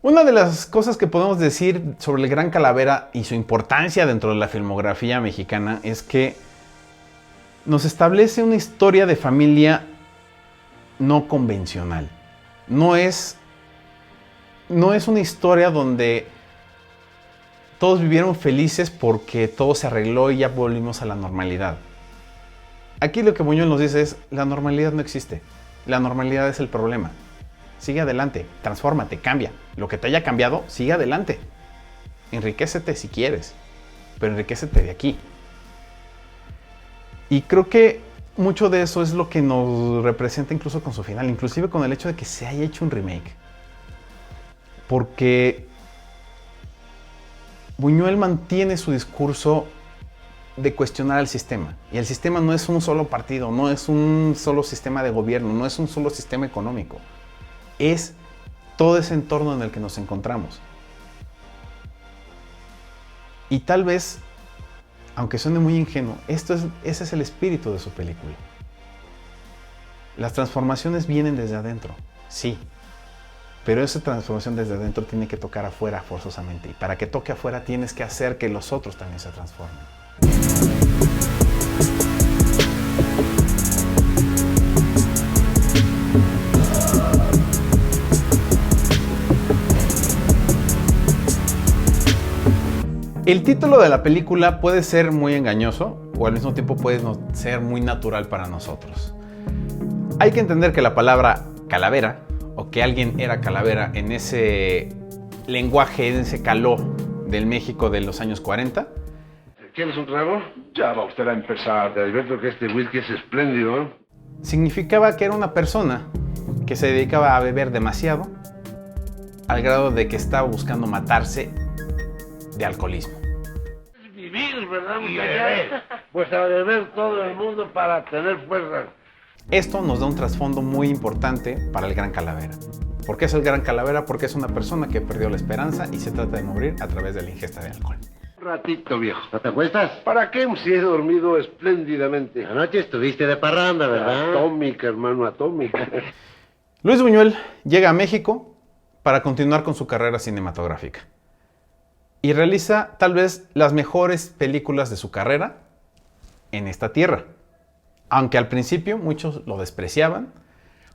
Una de las cosas que podemos decir sobre el Gran Calavera y su importancia dentro de la filmografía mexicana es que nos establece una historia de familia no convencional. No es una historia donde todos vivieron felices porque todo se arregló y ya volvimos a la normalidad. Aquí lo que Buñuel nos dice es, la normalidad no existe. La normalidad es el problema. Sigue adelante, transfórmate, cambia. Lo que te haya cambiado, sigue adelante. Enriquécete si quieres, pero enriquécete de aquí. Y creo que mucho de eso es lo que nos representa incluso con su final, inclusive con el hecho de que se haya hecho un remake. Porque Buñuel mantiene su discurso de cuestionar al sistema. Y el sistema no es un solo partido, no es un solo sistema de gobierno, no es un solo sistema económico. Es todo ese entorno en el que nos encontramos. Y tal vez, aunque suene muy ingenuo, ese es el espíritu de su película. Las transformaciones vienen desde adentro, sí. Pero esa transformación desde adentro tiene que tocar afuera forzosamente. Y para que toque afuera tienes que hacer que los otros también se transformen. El título de la película puede ser muy engañoso o al mismo tiempo puede ser muy natural para nosotros. Hay que entender que la palabra calavera o que alguien era calavera en ese lenguaje, en ese caló del México de los años 40. ¿Quieres un trago? Ya va usted a empezar. Te advierto que este whisky es espléndido, ¿eh? Significaba que era una persona que se dedicaba a beber demasiado al grado de que estaba buscando matarse de alcoholismo. Vivir, ¿verdad, muchachos? Pues a beber todo el mundo para tener fuerza. Esto nos da un trasfondo muy importante para el Gran Calavera. ¿Por qué es el Gran Calavera? Porque es una persona que perdió la esperanza y se trata de morir a través de la ingesta de alcohol. Un ratito, viejo. ¿No te acuestas? ¿Para qué si he dormido espléndidamente? Anoche estuviste de parranda, ¿verdad? Atómica, hermano, atómica. Luis Buñuel llega a México para continuar con su carrera cinematográfica. Y realiza tal vez las mejores películas de su carrera en esta tierra. Aunque al principio muchos lo despreciaban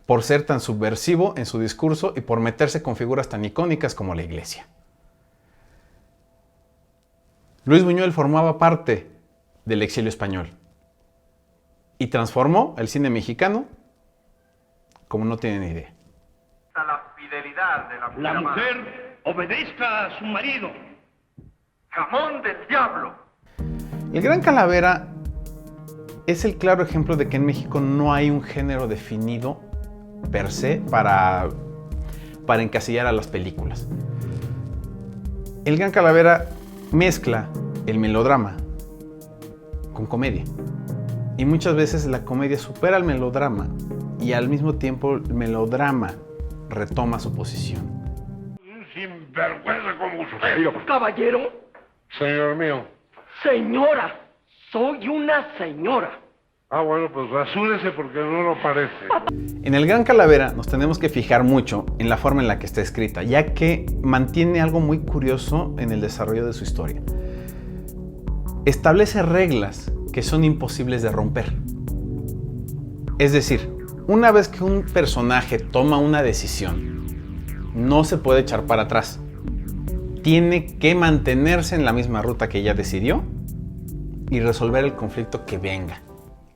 por ser tan subversivo en su discurso y por meterse con figuras tan icónicas como la Iglesia. Luis Buñuel formaba parte del exilio español y transformó el cine mexicano como no tienen idea. La fidelidad de la mujer obedezca a su marido. Jamón del diablo. El Gran Calavera es el claro ejemplo de que en México no hay un género definido per se para encasillar a las películas. El Gran Calavera mezcla el melodrama con comedia. Y muchas veces la comedia supera al melodrama y al mismo tiempo el melodrama retoma su posición. Un sinvergüenza como usted. Caballero, Señor mío. señora, soy una señora. Ah, bueno, pues rasúrese porque no lo parece. En el Gran Calavera nos tenemos que fijar mucho en la forma en la que está escrita, ya que mantiene algo muy curioso en el desarrollo de su historia. Establece reglas que son imposibles de romper. Es decir, una vez que un personaje toma una decisión, no se puede echar para atrás. Tiene que mantenerse en la misma ruta que ya decidió y resolver el conflicto que venga.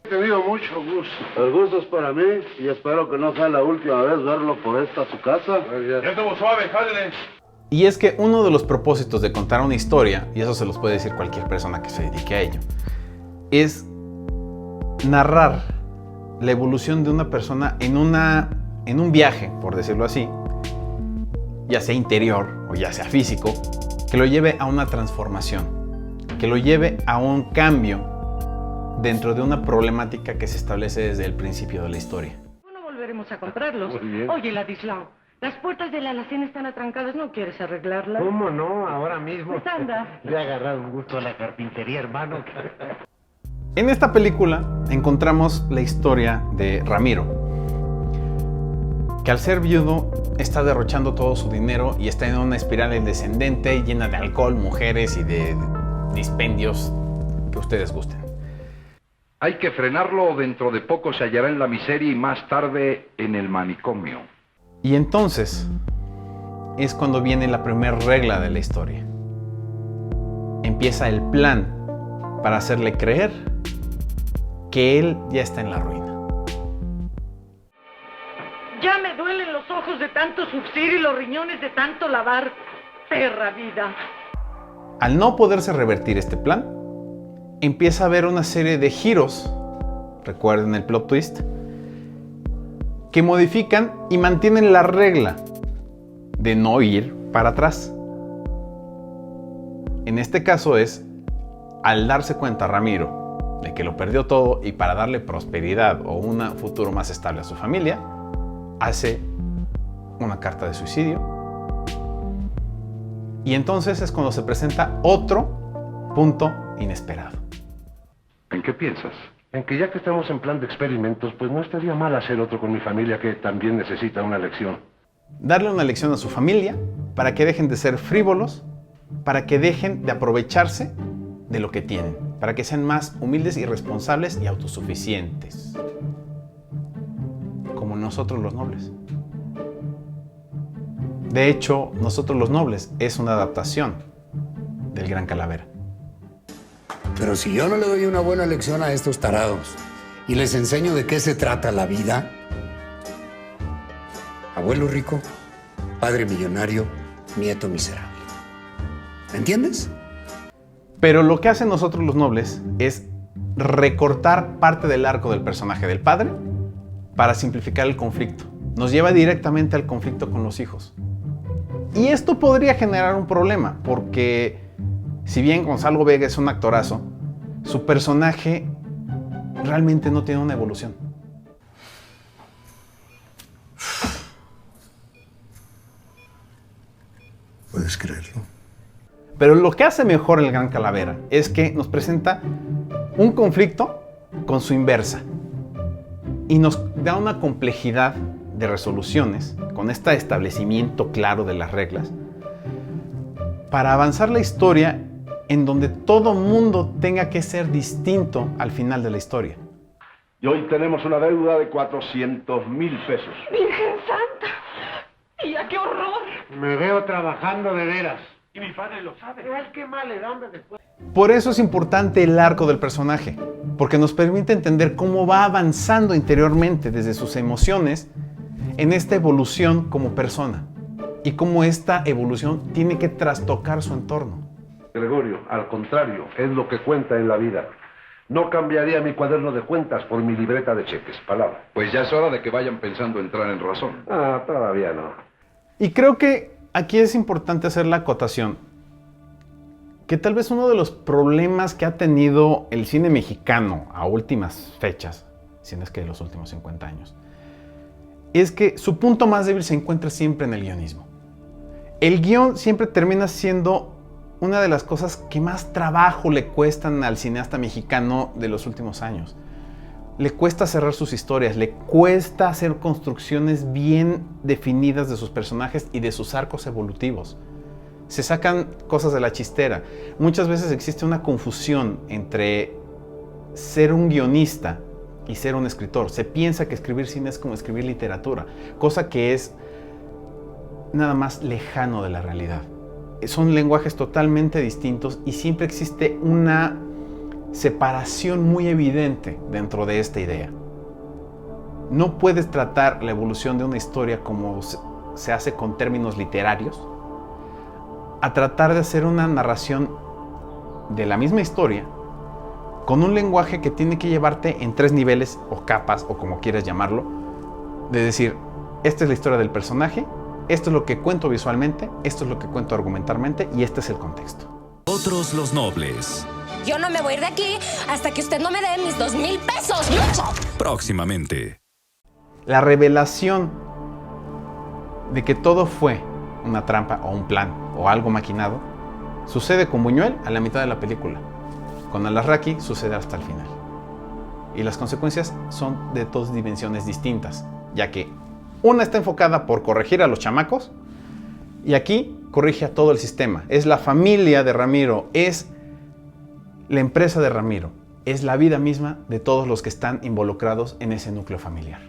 He tenido mucho gusto. El gusto es para mí y espero que no sea la última vez verlo por esta su casa. Gracias. Ya estuvo suave, jálele. Y es que uno de los propósitos de contar una historia, y eso se los puede decir cualquier persona que se dedique a ello, es narrar la evolución de una persona en un viaje, por decirlo así, ya sea interior o ya sea físico, que lo lleve a una transformación, que lo lleve a un cambio dentro de una problemática que se establece desde el principio de la historia. No volveremos a comprarlos. Muy bien. Oye, Ladislao, las puertas de la alacena están atrancadas, ¿no quieres arreglarlas? ¿Cómo no? Ahora mismo. Pues anda. Le ha agarrado un gusto a la carpintería, hermano. En esta película encontramos la historia de Ramiro. que al ser viudo está derrochando todo su dinero y está en una espiral descendente llena de alcohol, mujeres y de dispendios que ustedes gusten. Hay que frenarlo o dentro de poco se hallará en la miseria y más tarde en el manicomio. Y entonces es cuando viene la primera regla de la historia. Empieza el plan para hacerle creer que él ya está en la ruina. Ya me duelen los ojos de tanto surcir y los riñones de tanto lavar. Perra vida. Al no poderse revertir este plan, empieza a haber una serie de giros, recuerden el plot twist, que modifican y mantienen la regla de no ir para atrás. En este caso es, al darse cuenta Ramiro de que lo perdió todo y para darle prosperidad o un futuro más estable a su familia, hace una carta de suicidio. Y entonces es cuando se presenta otro punto inesperado. ¿En qué piensas? En que ya que estamos en plan de experimentos, pues no estaría mal hacer otro con mi familia que también necesita una lección. Darle una lección a su familia para que dejen de ser frívolos, para que dejen de aprovecharse de lo que tienen, para que sean más humildes y responsables y autosuficientes. Como nosotros los nobles. De hecho, Nosotros los Nobles es una adaptación del Gran Calavera. Pero si yo no le doy una buena lección a estos tarados y les enseño de qué se trata la vida, abuelo rico, padre millonario, nieto miserable. ¿Me entiendes? Pero lo que hacen Nosotros los Nobles es recortar parte del arco del personaje del padre para simplificar el conflicto. Nos lleva directamente al conflicto con los hijos. Y esto podría generar un problema, porque si bien Gonzalo Vega es un actorazo, su personaje realmente no tiene una evolución. ¿Puedes creerlo? Pero lo que hace mejor el Gran Calavera es que nos presenta un conflicto con su inversa y nos da una complejidad de resoluciones con este establecimiento claro de las reglas para avanzar la historia en donde todo mundo tenga que ser distinto al final de la historia. Y hoy tenemos una deuda de 400,000 pesos. Virgen Santa. ¡Tía, qué horror! Me veo trabajando de veras. Y mi padre lo sabe. Es que mal le da hambre después. Por eso es importante el arco del personaje, porque nos permite entender cómo va avanzando interiormente desde sus emociones en esta evolución como persona y cómo esta evolución tiene que trastocar su entorno. Gregorio, al contrario, es lo que cuenta en la vida. No cambiaría mi cuaderno de cuentas por mi libreta de cheques, palabra. Pues ya es hora de que vayan pensando entrar en razón. Ah, todavía no. Y creo que aquí es importante hacer la acotación que tal vez uno de los problemas que ha tenido el cine mexicano a últimas fechas, si no es que de los últimos 50 años, es que su punto más débil se encuentra siempre en el guionismo. El guión siempre termina siendo una de las cosas que más trabajo le cuestan al cineasta mexicano de los últimos años. Le cuesta cerrar sus historias, le cuesta hacer construcciones bien definidas de sus personajes y de sus arcos evolutivos. Se sacan cosas de la chistera. Muchas veces existe una confusión entre ser un guionista y ser un escritor. Se piensa que escribir cine es como escribir literatura, cosa que es nada más lejano de la realidad. Son lenguajes totalmente distintos y siempre existe una separación muy evidente dentro de esta idea. No puedes tratar la evolución de una historia como se hace con términos literarios, a tratar de hacer una narración de la misma historia con un lenguaje que tiene que llevarte en 3 niveles o capas o como quieras llamarlo, de decir, esta es la historia del personaje, esto es lo que cuento visualmente, esto es lo que cuento argumentalmente y este es el contexto. Nosotros los Nobles. Yo no me voy a ir de aquí hasta que usted no me dé mis 2,000 pesos, lucho. Próximamente. La revelación de que todo fue una trampa o un plan o algo maquinado sucede con Buñuel a la mitad de la película. Con Alarraqui sucede hasta el final. Y las consecuencias son de 2 dimensiones distintas, ya que Una está enfocada por corregir a los chamacos y aquí corrige a todo el sistema. Es la familia de Ramiro, es la empresa de Ramiro, es la vida misma de todos los que están involucrados en ese núcleo familiar.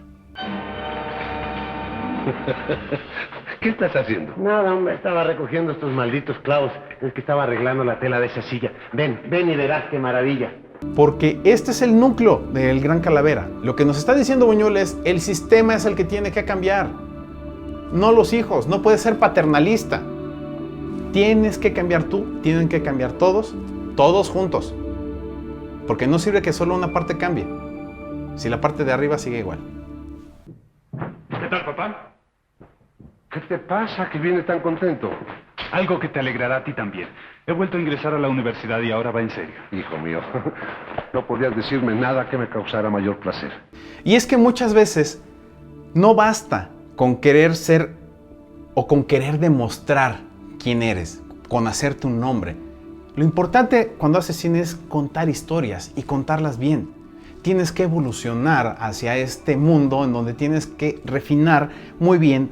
¿Qué estás haciendo? Nada, hombre, estaba recogiendo estos malditos clavos. Es que estaba arreglando la tela de esa silla. Ven y verás qué maravilla. Porque este es el núcleo del Gran Calavera. Lo que nos está diciendo Buñuel es, el sistema es el que tiene que cambiar. No los hijos, no puedes ser paternalista. Tienes que cambiar tú, tienen que cambiar todos juntos. Porque no sirve que solo una parte cambie, si la parte de arriba sigue igual. ¿Qué tal, papá? ¿Qué te pasa que vienes tan contento? Algo que te alegrará a ti también. He vuelto a ingresar a la universidad y ahora va en serio. Hijo mío, no podías decirme nada que me causara mayor placer. Y es que muchas veces no basta con querer ser o con querer demostrar quién eres, con hacerte un nombre. Lo importante cuando haces cine es contar historias y contarlas bien. Tienes que evolucionar hacia este mundo en donde tienes que refinar muy bien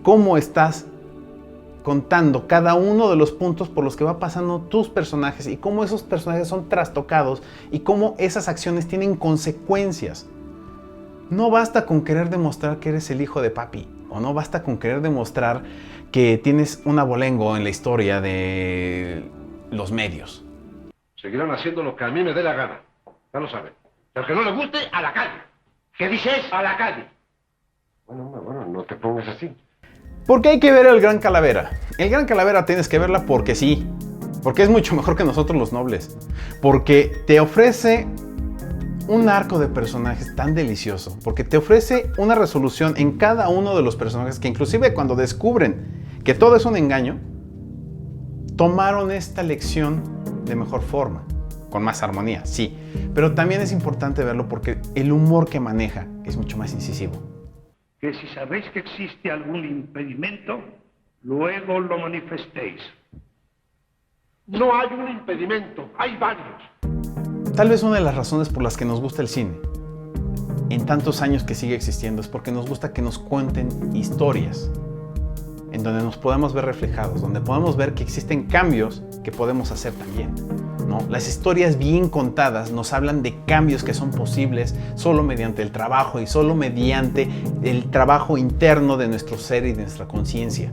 cómo estás contando cada uno de los puntos por los que va pasando tus personajes y cómo esos personajes son trastocados y cómo esas acciones tienen consecuencias. No basta con querer demostrar que eres el hijo de papi, o no basta con querer demostrar que tienes un abolengo en la historia de los medios. Seguirán haciendo lo que a mí me dé la gana. Ya lo saben. Al que no le guste, a la calle. ¿Qué dices? A la calle. Bueno, no te pongas así. Porque hay que ver el Gran Calavera. El Gran Calavera tienes que verla porque sí. Porque es mucho mejor que nosotros los nobles. Porque te ofrece un arco de personajes tan delicioso. Porque te ofrece una resolución en cada uno de los personajes que inclusive cuando descubren que todo es un engaño, tomaron esta lección de mejor forma. Con más armonía, sí. Pero también es importante verlo porque el humor que maneja es mucho más incisivo. Que si sabéis que existe algún impedimento, luego lo manifestéis. No hay un impedimento, hay varios. Tal vez una de las razones por las que nos gusta el cine, en tantos años que sigue existiendo, es porque nos gusta que nos cuenten historias, en donde nos podamos ver reflejados, donde podamos ver que existen cambios que podemos hacer también, ¿no? Las historias bien contadas nos hablan de cambios que son posibles solo mediante el trabajo y solo mediante el trabajo interno de nuestro ser y de nuestra conciencia.